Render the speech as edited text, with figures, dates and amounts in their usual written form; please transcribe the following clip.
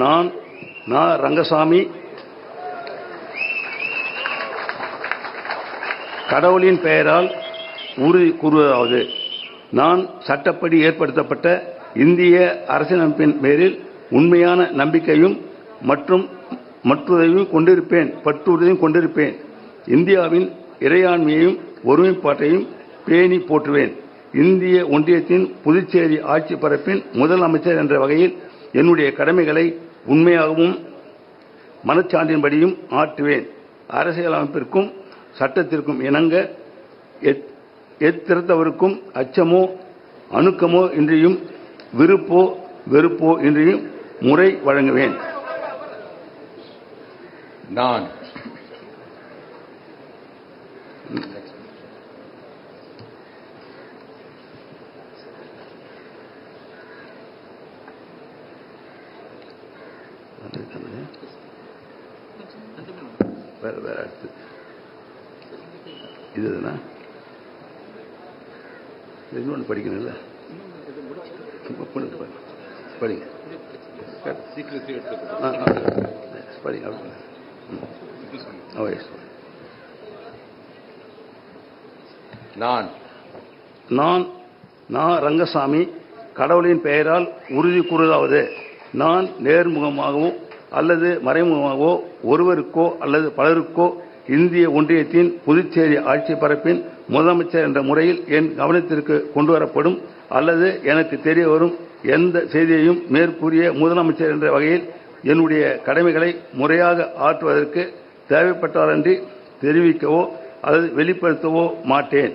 நான் ரங்கசாமி கடவுளின் பெயரால் உறுதி கூறுவதாவது, நான் சட்டப்படி ஏற்படுத்தப்பட்ட இந்திய அரசியலமைப்பின் பேரில் உண்மையான நம்பிக்கையும் பற்றுறுதியும் கொண்டிருப்பேன். இந்தியாவின் இறையாண்மையையும் ஒருமைப்பாட்டையும் பேணி போற்றுவேன். இந்திய ஒன்றியத்தின் புதுச்சேரி ஆட்சி பரப்பின் முதலமைச்சர் என்ற வகையில் என்னுடைய கடமைகளை உண்மையாகவும் மனச்சான்றின்படியும் ஆற்றுவேன். அரசியலமைப்பிற்கும் சட்டத்திற்கும் இணங்க எத்திருத்தவருக்கும் அச்சமோ அணுக்கமோ இன்றியும் விருப்போ வெறுப்போ இன்றியும் முறை வழங்குவேன். நான் வேற அடுத்து இதுனா இன்னொன்று படிக்கணும்ல, படிங்க படிங்க. நான் ரங்கசாமி கடவுளின் பெயரால் உறுதி கூறுவதாவது, நான் நேர்முகமாகவோ அல்லது மறைமுகமாகவோ ஒருவருக்கோ அல்லது பலருக்கோ இந்திய ஒன்றியத்தின் புதுச்சேரி ஆட்சி பரப்பின் முதலமைச்சர் என்ற முறையில் என் கவனத்திற்கு கொண்டுவரப்படும் அல்லது எனக்கு தெரிய வரும் எந்த செய்தியையும் மேற்கூறிய முதலமைச்சர் என்ற வகையில் என்னுடைய கடமைகளை முறையாக ஆற்றுவதற்கு தேவைப்பட்டாலன்றி தெரிவிக்கவோ அல்லது வெளிப்படுத்தவோ மாட்டேன்.